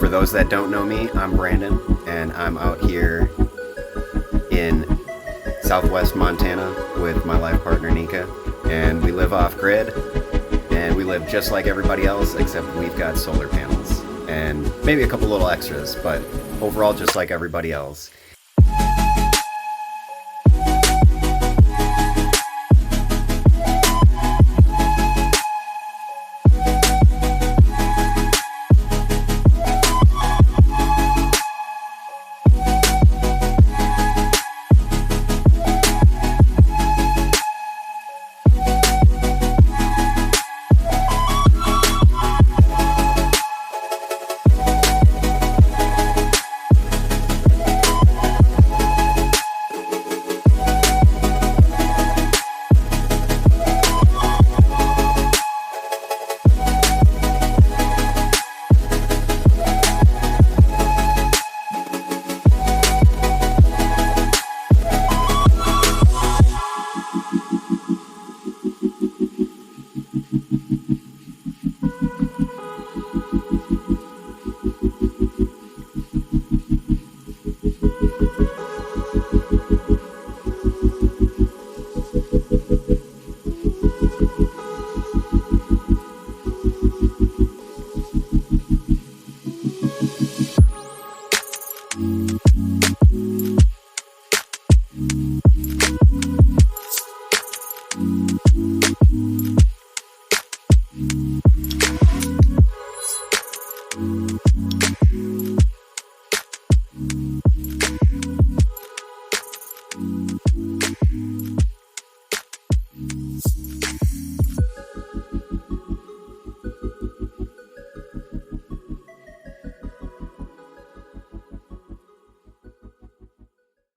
For those that don't know me, I'm Brandon, and I'm out here in southwest Montana with my life partner Nika, and we live off grid, and we live just like everybody else, except we've got solar panels and maybe a couple little extras, but overall just like everybody else.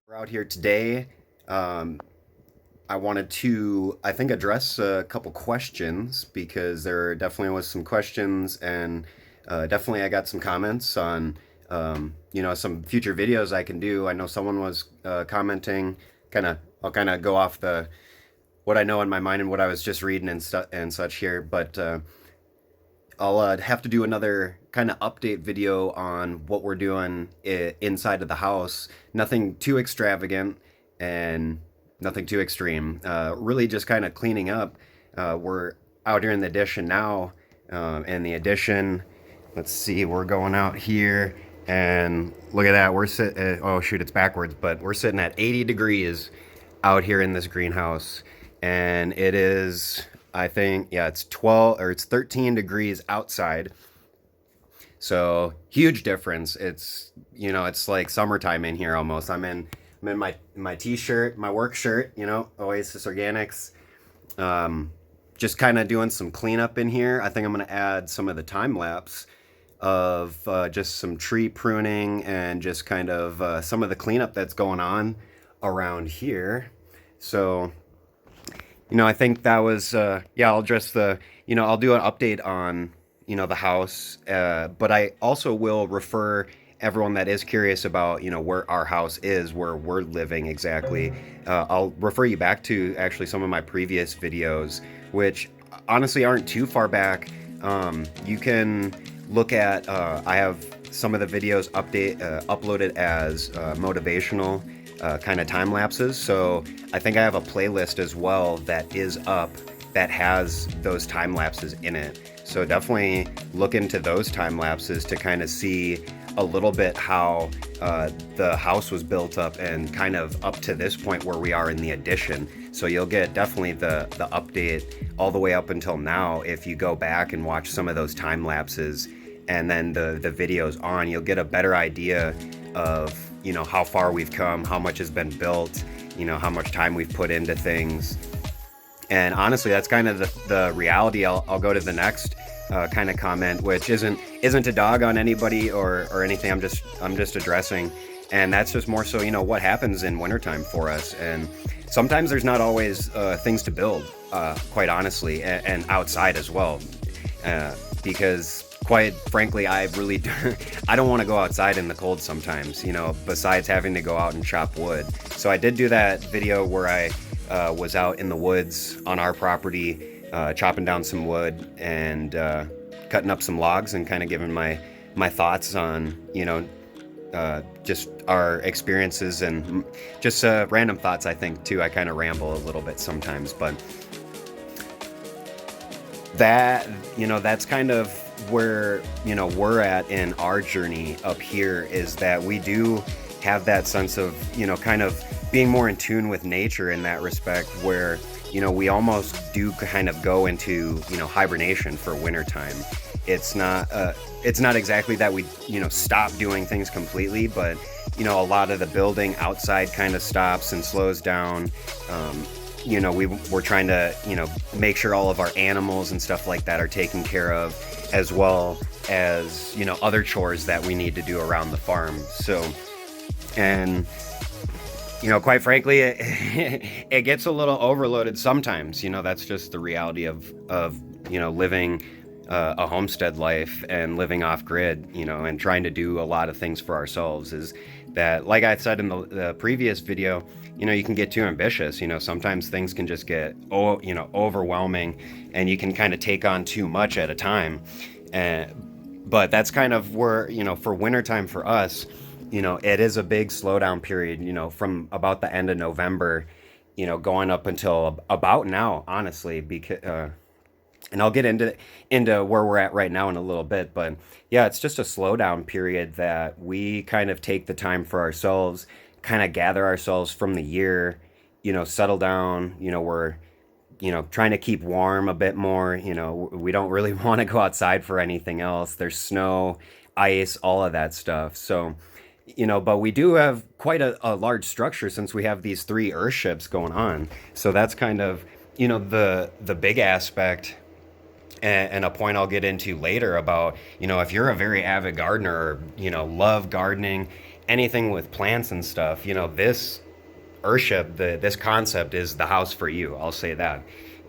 We're out here today. I wanted to, I think, address a couple questions because there definitely was some questions, and definitely I got some comments on, some future videos I can do. I know someone was commenting. I'll kind of go off the what I know in my mind and what I was just reading and such here, but I'll have to do another kind of update video on what we're doing inside of the house. Nothing too extravagant and nothing too extreme. Really just kind of cleaning up. We're out here in the addition now. In the addition, let's see, we're going out here and look at that. We're sitting, oh shoot, it's backwards, but we're sitting at 80 degrees out here in this greenhouse. And it is, I think, yeah, it's 13 degrees outside. So huge difference. It's, it's like summertime in here almost. I'm in my t-shirt, my work shirt, Oasis Organics. Just kind of doing some cleanup in here. I think I'm going to add some of the time lapse of just some tree pruning and just kind of some of the cleanup that's going on around here. So I think that was, I'll address I'll do an update on, the house, but I also will refer everyone that is curious about, where our house is, where we're living exactly. I'll refer you back to actually some of my previous videos, which honestly aren't too far back. You can look at, I have some of the videos uploaded as motivational kind of time lapses. So I think I have a playlist as well that is up that has those time lapses in it. So definitely look into those time lapses to kind of see a little bit how the house was built up and kind of up to this point where we are in the addition. So you'll get definitely the update all the way up until now. If you go back and watch some of those time lapses and then the videos on, you'll get a better idea of how far we've come, how much has been built, how much time we've put into things. And honestly, that's kind of the reality. I'll go to the next kind of comment, which isn't a dog on anybody or anything. I'm just addressing, and that's just more so what happens in wintertime for us. And sometimes there's not always things to build, quite honestly, and outside as well, because quite frankly, I don't want to go outside in the cold sometimes, besides having to go out and chop wood. So I did do that video where I was out in the woods on our property, chopping down some wood and cutting up some logs and kind of giving my my thoughts on, just our experiences and just random thoughts, I think, too. I kind of ramble a little bit sometimes, but that, that's kind of where, we're at in our journey up here, is that we do have that sense of, kind of being more in tune with nature in that respect, where, we almost do kind of go into, hibernation for wintertime. It's not exactly that we, stop doing things completely, but, a lot of the building outside kind of stops and slows down. We're trying to, make sure all of our animals and stuff like that are taken care of, as well as, other chores that we need to do around the farm. So, and, quite frankly, it gets a little overloaded sometimes. That's just the reality of living a homestead life and living off grid, and trying to do a lot of things for ourselves. Is that, like I said in the previous video, you can get too ambitious. Sometimes things can just get, overwhelming, and you can kind of take on too much at a time. But that's kind of where, for wintertime for us, it is a big slowdown period, from about the end of November, going up until about now, honestly, because, and I'll get into where we're at right now in a little bit, but yeah, it's just a slowdown period that we kind of take the time for ourselves, kind of gather ourselves from the year, settle down. We're, trying to keep warm a bit more. We don't really want to go outside for anything else. There's snow, ice, all of that stuff. So, but we do have quite a large structure, since we have these 3 Earthships going on. So that's kind of, the big aspect, and a point I'll get into later about, if you're a very avid gardener, or, love gardening, anything with plants and stuff, this Earthship, this concept is the house for you. I'll say that.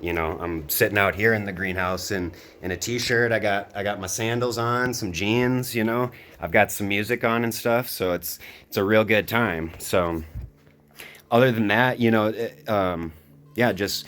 I'm sitting out here in the greenhouse in a t-shirt. I got my sandals on, some jeans, I've got some music on and stuff. So it's a real good time. So other than that, yeah, just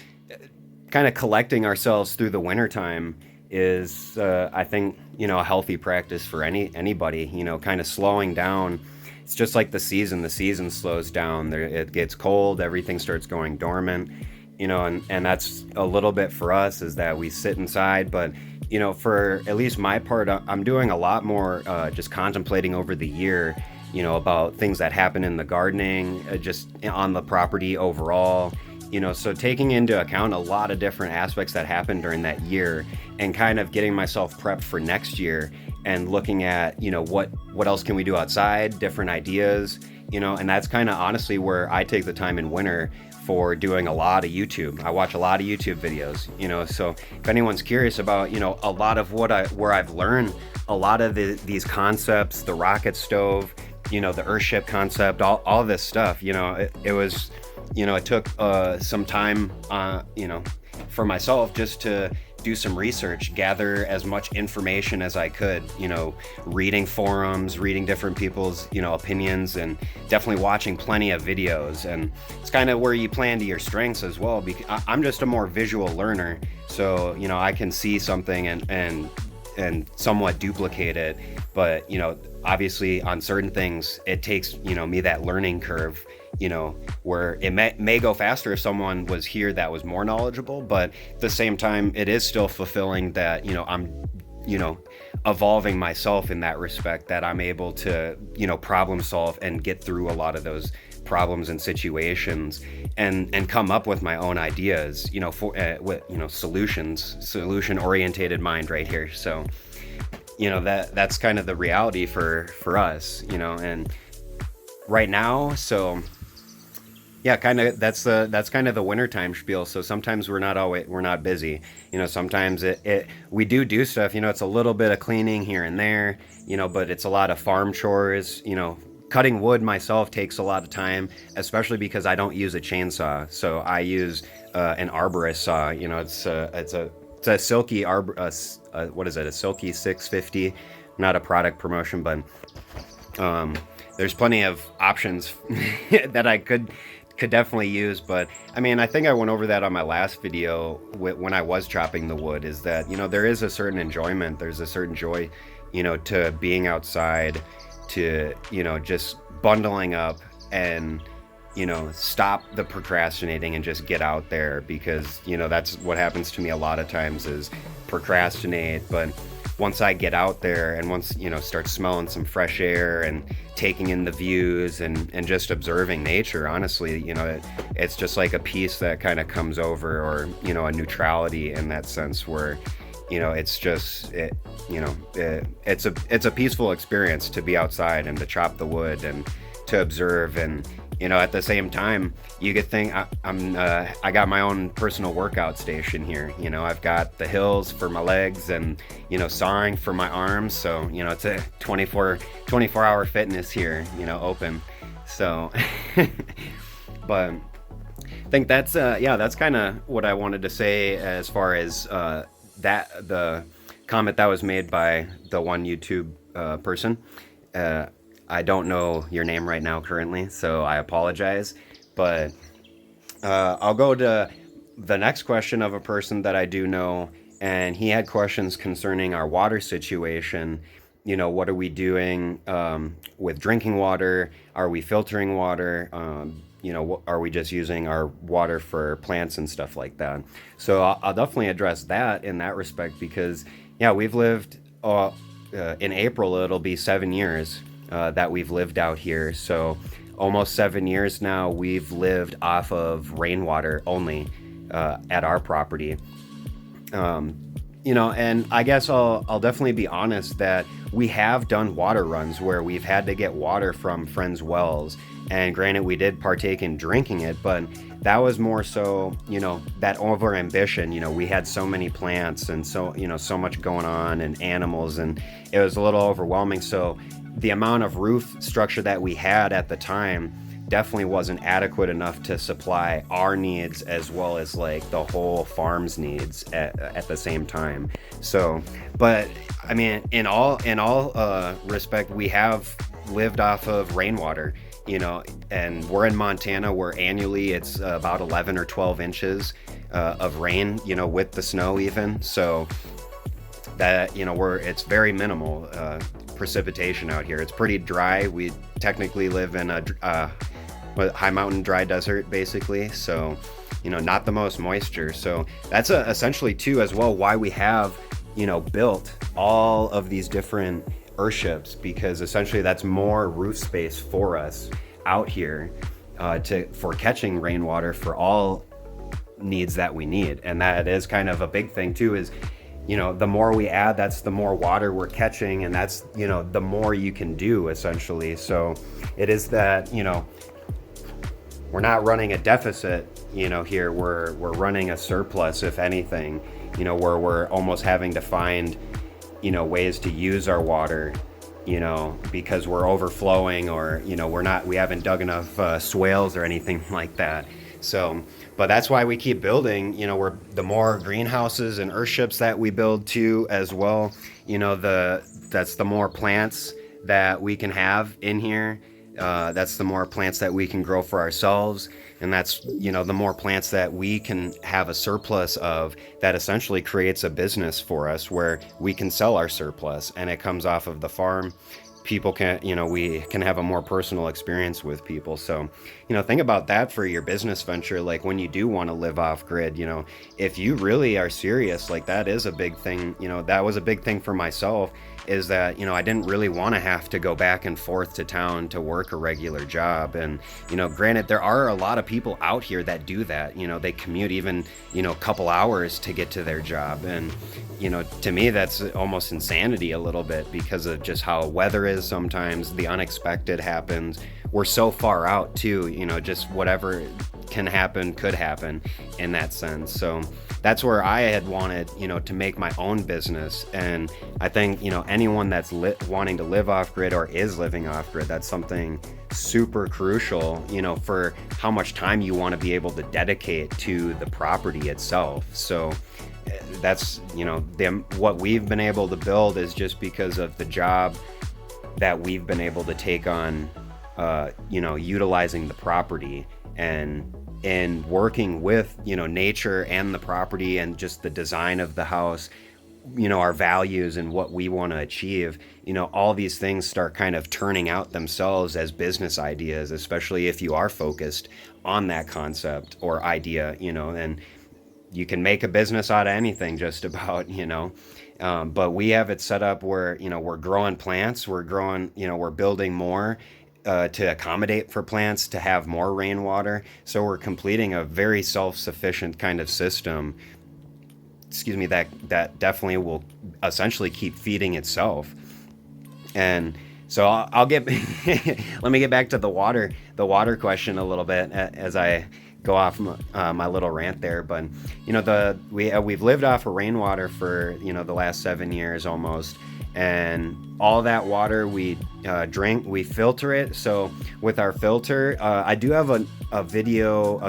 kind of collecting ourselves through the wintertime is, I think, a healthy practice for anybody, kind of slowing down. It's just like the season slows down. It gets cold, everything starts going dormant, and that's a little bit for us, is that we sit inside. But, for at least my part, I'm doing a lot more, just contemplating over the year, about things that happen in the gardening, just on the property overall. So taking into account a lot of different aspects that happened during that year, and kind of getting myself prepped for next year, and looking at, what else can we do outside, different ideas, and that's kind of honestly where I take the time in winter for doing a lot of YouTube. I watch a lot of YouTube videos, so if anyone's curious about, a lot of where I've learned a lot of these concepts, the rocket stove, the Earthship concept, all this stuff, it was, it took some time, for myself, just to do some research, gather as much information as I could, reading forums, reading different people's, opinions, and definitely watching plenty of videos. And it's kind of where you play into your strengths as well, because I'm just a more visual learner. So, I can see something and somewhat duplicate it. But, obviously on certain things, it takes, me that learning curve, where it may go faster if someone was here that was more knowledgeable, but at the same time, it is still fulfilling that, I'm, evolving myself in that respect, that I'm able to, problem solve and get through a lot of those problems and situations, and come up with my own ideas, for with, solution orientated mind right here. So, that's kind of the reality for us, and right now. So yeah, kind of that's kind of the wintertime spiel. So sometimes we're not busy. Sometimes we do stuff. It's a little bit of cleaning here and there. But it's a lot of farm chores. Cutting wood myself takes a lot of time, especially because I don't use a chainsaw. So I use an arborist saw. It's a silky what is it? A silky 650. Not a product promotion, but there's plenty of options that I could definitely use. But I mean, I think I went over that on my last video when I was chopping the wood, is that, there is a certain enjoyment, there's a certain joy to being outside, to, just bundling up and, stop the procrastinating and just get out there, because, that's what happens to me a lot of times is procrastinate. But once I get out there and once, start smelling some fresh air and taking in the views and just observing nature, honestly, it's just like a peace that kind of comes over, or, a neutrality in that sense where, it's just it's a peaceful experience to be outside and to chop the wood and to observe. And at the same time, you could think I got my own personal workout station here. I've got the hills for my legs and sawing for my arms. So it's a 24-hour fitness here, open. So but I think that's kind of what I wanted to say as far as that the comment that was made by the one YouTube person. I don't know your name right now currently, so I apologize. But I'll go to the next question of a person that I do know, and he had questions concerning our water situation. What are we doing with drinking water? Are we filtering water? Are we just using our water for plants and stuff like that? So I'll definitely address that in that respect, because we've lived in April, it'll be 7 years that we've lived out here. So almost 7 years now, we've lived off of rainwater only at our property. And I guess I'll definitely be honest that we have done water runs where we've had to get water from friends' wells. And granted, we did partake in drinking it, but that was more so, that over ambition. We had so many plants and so much going on and animals, and it was a little overwhelming. So the amount of roof structure that we had at the time definitely wasn't adequate enough to supply our needs as well as like the whole farm's needs at the same time. So, but I mean, in all respect, we have lived off of rainwater, and we're in Montana where annually it's about 11 or 12 inches of rain, with the snow even. So that, it's very minimal precipitation out here. It's pretty dry. We technically live in a high mountain dry desert basically. So, not the most moisture. So that's essentially too as well why we have, built all of these different Earthships, because essentially that's more roof space for us out here for catching rainwater for all needs that we need. And that is kind of a big thing too, is the more we add, that's the more water we're catching, and that's the more you can do essentially. So it is that we're not running a deficit here, we're running a surplus, if anything, where we're almost having to find ways to use our water, because we're overflowing, or we haven't dug enough swales or anything like that. So, but that's why we keep building. The more greenhouses and Earthships that we build too as well, that's the more plants that we can have in here. That's the more plants that we can grow for ourselves, and that's the more plants that we can have a surplus of. That essentially creates a business for us where we can sell our surplus, and it comes off of the farm. People can, we can have a more personal experience with people. So, think about that for your business venture. Like when you do want to live off grid, if you really are serious, like that is a big thing. That was a big thing for myself, is that, I didn't really want to have to go back and forth to town to work a regular job. And, granted, there are a lot of people out here that do that. They commute even, a couple hours to get to their job. And, to me, that's almost insanity a little bit, because of just how weather is sometimes. The unexpected happens. We're so far out too, just whatever can happen could happen in that sense. So that's where I had wanted, to make my own business. And I think, anyone that's wanting to live off grid or is living off grid, that's something super crucial, for how much time you want to be able to dedicate to the property itself. So that's, what we've been able to build is just because of the job that we've been able to take on, utilizing the property and working with, nature and the property and just the design of the house. our values and what we want to achieve, all these things start kind of turning out themselves as business ideas, especially if you are focused on that concept or idea, and you can make a business out of anything just about, but we have it set up where, we're growing plants, we're growing, we're building more to accommodate for plants to have more rainwater. So we're completing a very self-sufficient kind of system, that definitely will essentially keep feeding itself. And so I'll get let me get back to the water question a little bit as I go off my little rant there. But we've lived off of rainwater for the last 7 years almost, and all that water we drink, we filter it. So with our filter, I do have a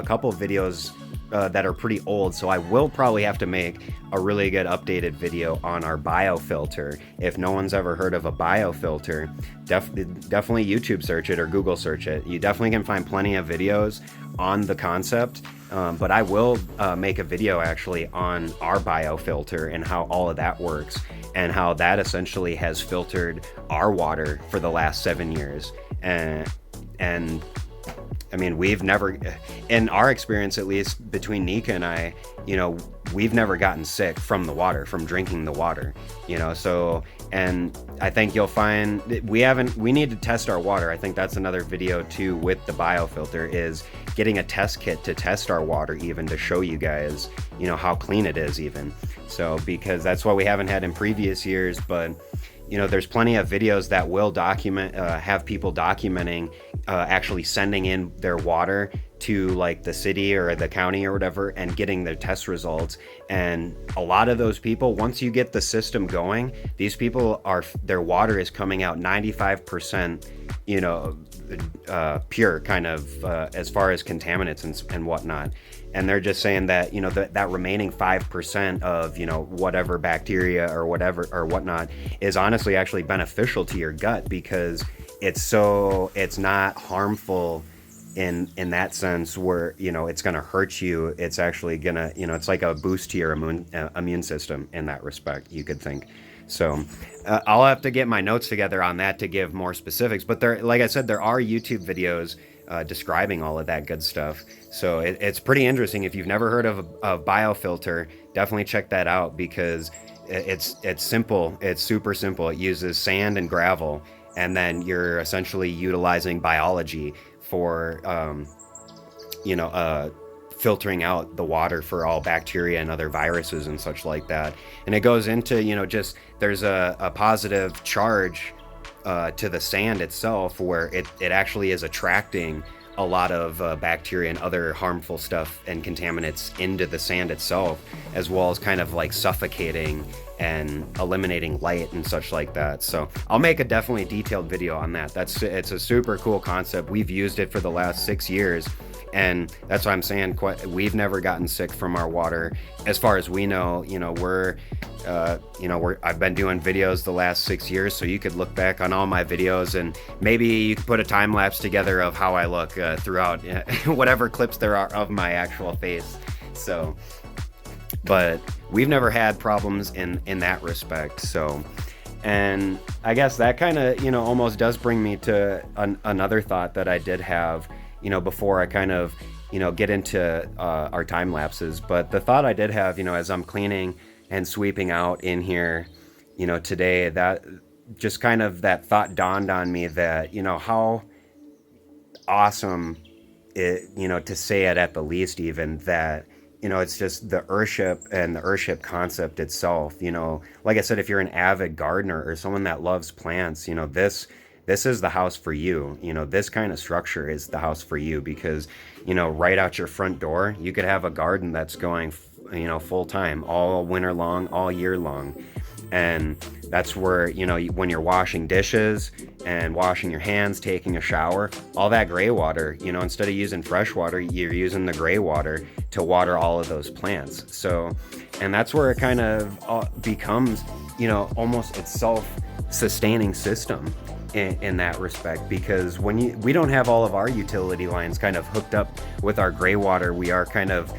couple of videos that are pretty old, so I will probably have to make a really good updated video on our biofilter. If no one's ever heard of a biofilter, definitely YouTube search it or Google search it. You definitely can find plenty of videos on the concept, but I will make a video actually on our biofilter and how all of that works, and how that essentially has filtered our water for the last 7 years. And I mean, we've never, in our experience, at least between Nika and I, we've never gotten sick from the water, from drinking the water, so, and I think you'll find we need to test our water. I think that's another video too with the biofilter, is getting a test kit to test our water, even to show you guys, how clean it is even. So, because that's what we haven't had in previous years, but there's plenty of videos that will have people documenting actually sending in their water to like the city or the county or whatever, and getting their test results. And a lot of those people, once you get the system going, these people their water is coming out 95%, pure, kind of as far as contaminants and whatnot. And they're just saying that, that remaining 5% of, whatever bacteria or whatever or whatnot is honestly actually beneficial to your gut, because it's not harmful in that sense where, it's going to hurt you. It's actually going to, it's like a boost to your immune system in that respect, you could think. So I'll have to get my notes together on that to give more specifics. But like I said, there are YouTube videos describing all of that good stuff. So it's pretty interesting. If you've never heard of a biofilter, definitely check that out, because it's simple. It's super simple. It uses sand and gravel, and then you're essentially utilizing biology for filtering out the water for all bacteria and other viruses and such like that. And it goes into, just there's a positive charge to the sand itself, where it actually is attracting a lot of bacteria and other harmful stuff and contaminants into the sand itself, as well as kind of like suffocating and eliminating light and such like that. So I'll make a definitely detailed video on that. It's a super cool concept. We've used it for the last 6 years, and that's why I'm saying we've never gotten sick from our water as far as we know. I've been doing videos the last 6 years, so you could look back on all my videos, and maybe you could put a time lapse together of how I look throughout whatever clips there are of my actual face. So, but we've never had problems in that respect. So, and I guess that kind of almost does bring me to another thought that I did have before I kind of get into our time lapses. But the thought I did have, as I'm cleaning and sweeping out in here, today, that just kind of that thought dawned on me that, how awesome it, to say it at the least, even that, it's just the Earthship and the Earthship concept itself. Like I said, if you're an avid gardener or someone that loves plants, this is the house for you. This kind of structure is the house for you, because, right out your front door, you could have a garden that's going full time, all winter long, all year long. And that's where, when you're washing dishes and washing your hands, taking a shower, all that gray water, instead of using fresh water, you're using the gray water to water all of those plants. So, and that's where it kind of becomes, almost a self-sustaining system in that respect, because when we don't have all of our utility lines kind of hooked up with our gray water, we are kind of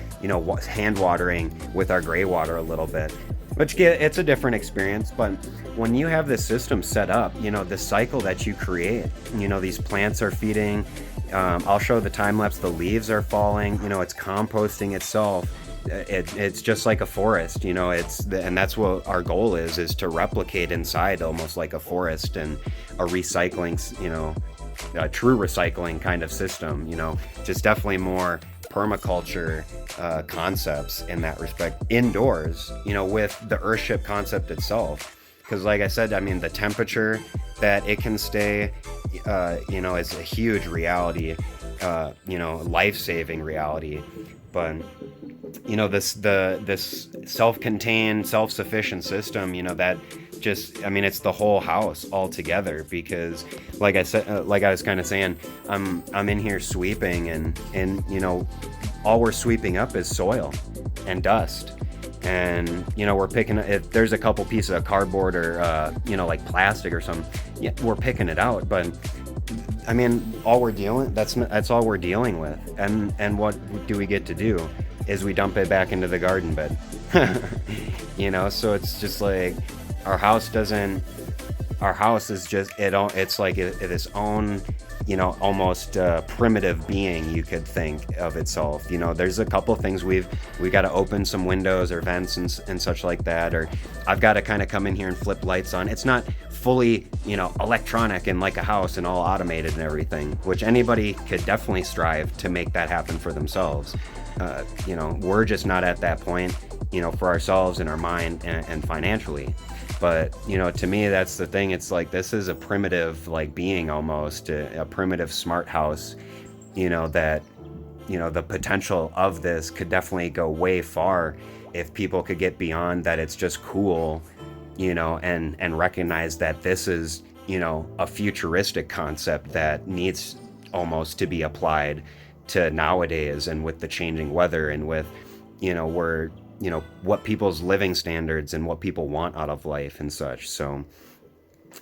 hand watering with our gray water a little bit. Which it's a different experience, but when you have this system set up, the cycle that you create, these plants are feeding. I'll show the time lapse. The leaves are falling. It's composting itself. It's just like a forest. And that's what our goal is to replicate inside, almost like a forest and a recycling. A true recycling kind of system. Just definitely more permaculture concepts in that respect indoors, with the Earthship concept itself. Because like I said, I mean, the temperature that it can stay, is a huge reality, life-saving reality. But this self-contained, self-sufficient system, that just, I mean, it's the whole house altogether. Because like I said, like I was kind of saying, I'm in here sweeping, and all we're sweeping up is soil and dust. And we're picking, if there's a couple pieces of cardboard or like plastic or something, yeah, we're picking it out. But I mean, that's all we're dealing with. And what do we get to do is we dump it back into the garden bed. So it's just like our house is just it's like its own, almost primitive being, you could think of itself. There's a couple things we got to open some windows or vents and such like that, or I've got to kind of come in here and flip lights on. It's not fully, electronic and like a house and all automated and everything, which anybody could definitely strive to make that happen for themselves. We're just not at that point, for ourselves in our mind and financially. But to me, that's the thing. It's like, this is a primitive, like, being, almost a primitive smart house, that the potential of this could definitely go way far if people could get beyond that. It's just cool, and recognize that this is, a futuristic concept that needs almost to be applied to nowadays, and with the changing weather, and with we're what people's living standards and what people want out of life and such. So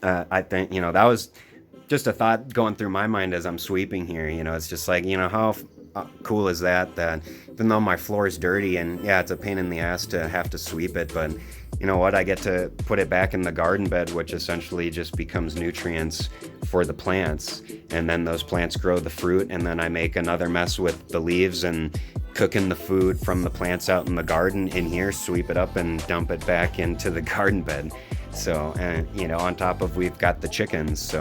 I think that was just a thought going through my mind as I'm sweeping here. It's just like, how cool is that even though my floor is dirty, and yeah, it's a pain in the ass to have to sweep it, but you know what, I get to put it back in the garden bed, which essentially just becomes nutrients for the plants, and then those plants grow the fruit, and then I make another mess with the leaves and cooking the food from the plants out in the garden in here, sweep it up and dump it back into the garden bed. So, and on top of, we've got the chickens,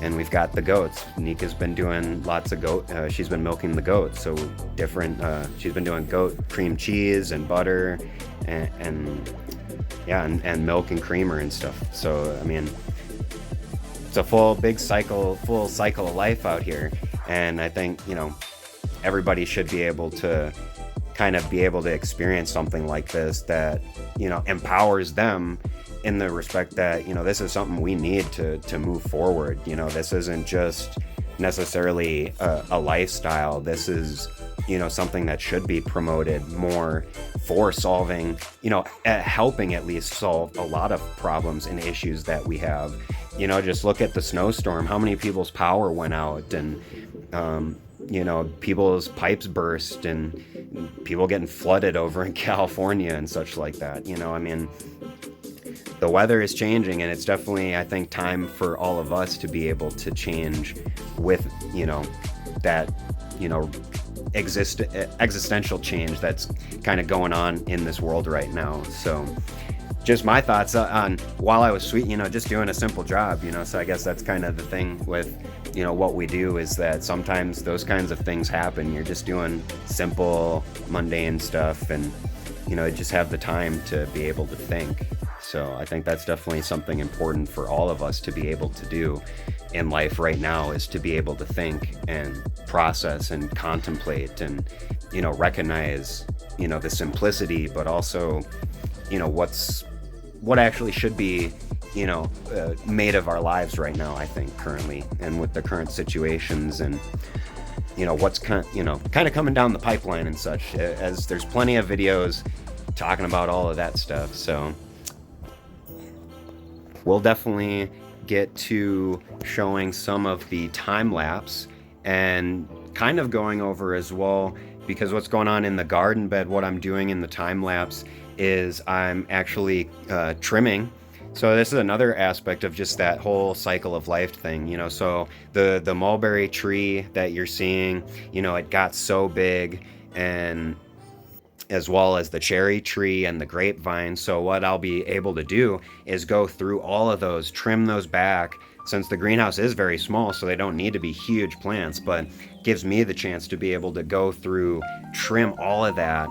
and we've got the goats. Nika's been doing lots of goat, she's been milking the goats, so different, she's been doing goat cream cheese and butter, and milk and creamer and stuff. So, I mean, it's a full cycle of life out here. And I think, everybody should be able to experience something like this that, empowers them, in the respect that, this is something we need to move forward. This isn't just necessarily a lifestyle. This is, something that should be promoted more for solving, helping at least solve a lot of problems and issues that we have. Just look at the snowstorm, how many people's power went out, and, people's pipes burst, and people getting flooded over in California and such like that. I mean, the weather is changing, and it's definitely, I think, time for all of us to be able to change with, that, existential change that's kind of going on in this world right now. So just my thoughts on, while I was just doing a simple job, so I guess that's kind of the thing with, what we do, is that sometimes those kinds of things happen. You're just doing simple, mundane stuff, and, just have the time to be able to think. So I think that's definitely something important for all of us to be able to do in life right now, is to be able to think and process and contemplate and, recognize, the simplicity, but also, what actually should be, made of our lives right now, I think, currently, and with the current situations, and, what's kind of coming down the pipeline and such, as there's plenty of videos talking about all of that stuff. So we'll definitely get to showing some of the time lapse, and kind of going over as well, because what's going on in the garden bed, what I'm doing in the time lapse is I'm actually trimming. So this is another aspect of just that whole cycle of life thing, you know. So the mulberry tree that you're seeing, you know, it got so big, and as well as the cherry tree and the grapevine. So what I'll be able to do is go through all of those, trim those back, since the greenhouse is very small, so they don't need to be huge plants, but gives me the chance to be able to go through, trim all of that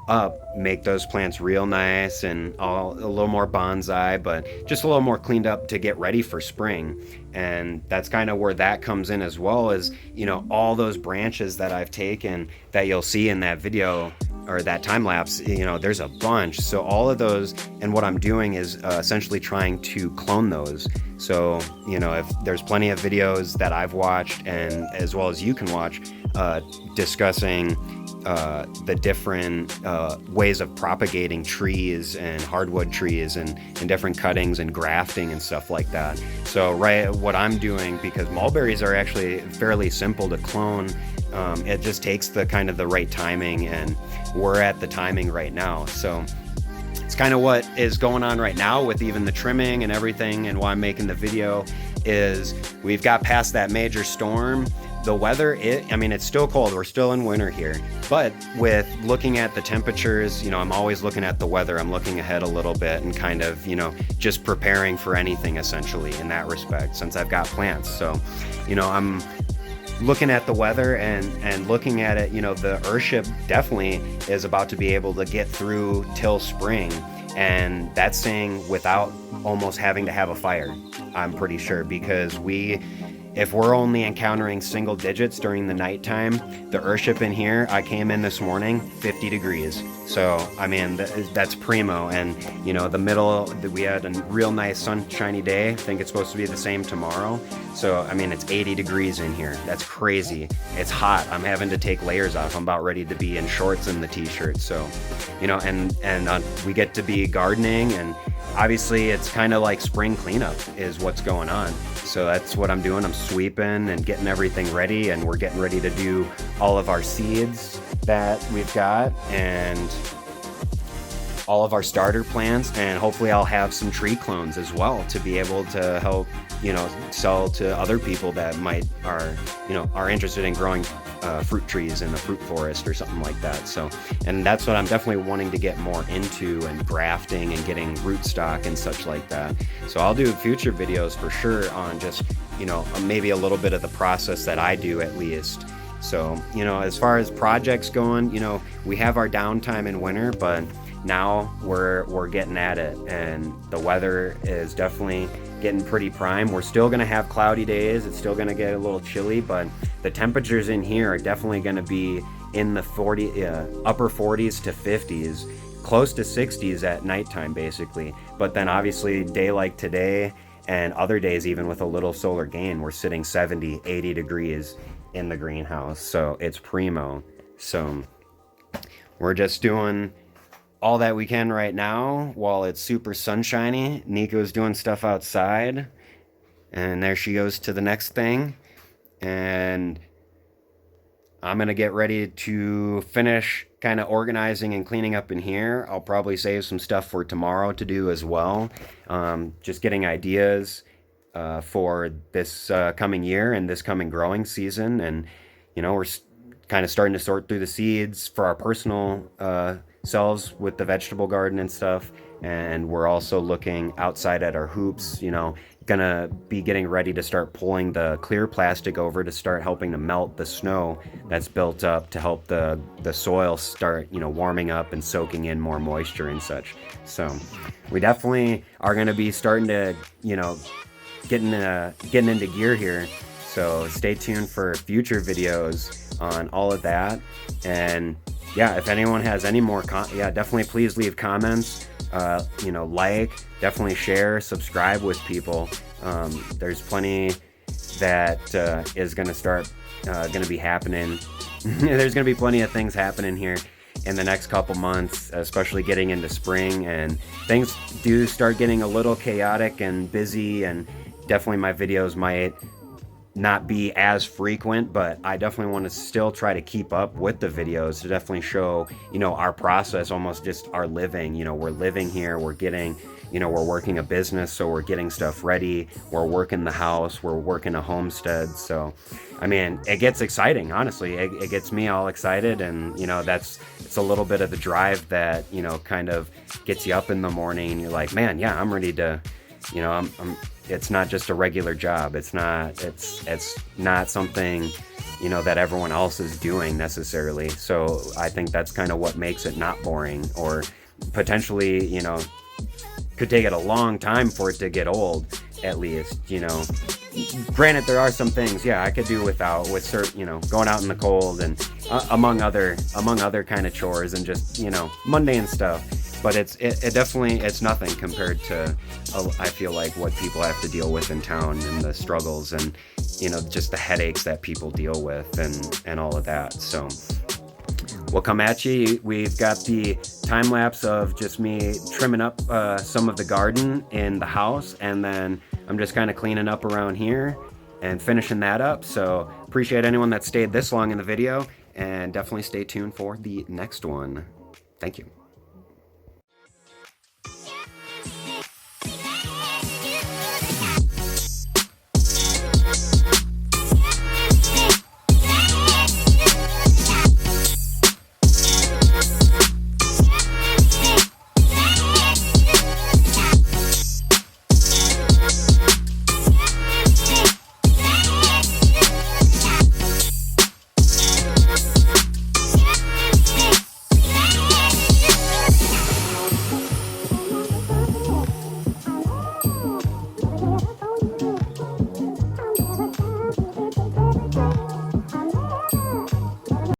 up, make those plants real nice and a little more bonsai, but just a little more cleaned up to get ready for spring. And that's kind of where that comes in, as well as, you know, all those branches that I've taken that you'll see in that video or that time lapse, you know, there's a bunch. So all of those, and what I'm doing is essentially trying to clone those. So, you know, if there's plenty of videos that I've watched, and as well as you can watch, discussing the different ways of propagating trees and hardwood trees and different cuttings and grafting and stuff like that. So what I'm doing, because mulberries are actually fairly simple to clone, it just takes the kind of the right timing, and we're at the timing right now. So it's kind of what is going on right now with even the trimming and everything, and why I'm making the video is we've got past that major storm. The weather, I mean, it's still cold. We're still in winter here. But with looking at the temperatures, you know, I'm always looking at the weather. I'm looking ahead a little bit and kind of, you know, just preparing for anything essentially in that respect, since I've got plants. So, you know, I'm looking at the weather and looking at it, you know, the Earthship definitely is about to be able to get through till spring. And that's saying without almost having to have a fire, I'm pretty sure, because if we're only encountering single digits during the nighttime, the Earthship in here, I came in this morning, 50 degrees. So, I mean, that's primo. And, you know, we had a real nice sunshiny day. I think it's supposed to be the same tomorrow. So, I mean, it's 80 degrees in here. That's crazy. It's hot. I'm having to take layers off. I'm about ready to be in shorts and the t-shirt. So, you know, and we get to be gardening, and obviously it's kind of like spring cleanup is what's going on. So that's what I'm doing. I'm sweeping and getting everything ready, and we're getting ready to do all of our seeds that we've got and all of our starter plants, and hopefully I'll have some tree clones as well to be able to help, you know, sell to other people that are interested in growing fruit trees in a fruit forest or something like that. So, and that's what I'm definitely wanting to get more into, and grafting and getting rootstock and such like that. So I'll do future videos for sure on just, you know, maybe a little bit of the process that I do at least. So, you know, as far as projects going, you know, we have our downtime in winter, but now we're getting at it, and the weather is definitely getting pretty prime. We're still going to have cloudy days. It's still going to get a little chilly, but the temperatures in here are definitely going to be in the upper 40s to 50s, close to 60s at nighttime basically. But then obviously day like today and other days, even with a little solar gain, we're sitting 70, 80 degrees in the greenhouse. So it's primo. So we're just doing all that we can right now while it's super sunshiny. Nico's doing stuff outside, and there she goes to the next thing. And I'm gonna get ready to finish kind of organizing and cleaning up in here. I'll probably save some stuff for tomorrow to do as well. Just getting ideas for this coming year and this coming growing season. And, you know, we're kind of starting to sort through the seeds for our personal selves with the vegetable garden and stuff. And we're also looking outside at our hoops, you know, gonna be getting ready to start pulling the clear plastic over to start helping to melt the snow that's built up to help the soil start, you know, warming up and soaking in more moisture and such. So we definitely are gonna be starting to, you know, getting into gear here. So stay tuned for future videos on all of that. And yeah, if anyone has any more, definitely please leave comments. You know, definitely share, subscribe with people. There's plenty that is going to start going to be happening. There's going to be plenty of things happening here in the next couple months, especially getting into spring, and things do start getting a little chaotic and busy, and definitely my videos might not be as frequent, but I definitely want to still try to keep up with the videos to definitely show, our process, almost just our living. We're living here, we're getting, we're working a business, so we're getting stuff ready, we're working the house, we're working a homestead. So, I mean, it gets exciting, honestly. It gets me all excited, and, it's a little bit of the drive that, kind of gets you up in the morning, and you're like, man, yeah, I'm ready to, it's not just a regular job. It's not something, that everyone else is doing necessarily. So I think that's kind of what makes it not boring, or potentially, could take it a long time for it to get old, at least. Granted, there are some things, yeah, I could do without, with certain, going out in the cold, and among other kind of chores, and just, mundane stuff. But it definitely, it's nothing compared to, I feel like, what people have to deal with in town, and the struggles, and, just the headaches that people deal with, and all of that. So we'll come at you. We've got the time lapse of just me trimming up some of the garden in the house, and then I'm just kind of cleaning up around here and finishing that up. So appreciate anyone that stayed this long in the video, and definitely stay tuned for the next one. Thank you.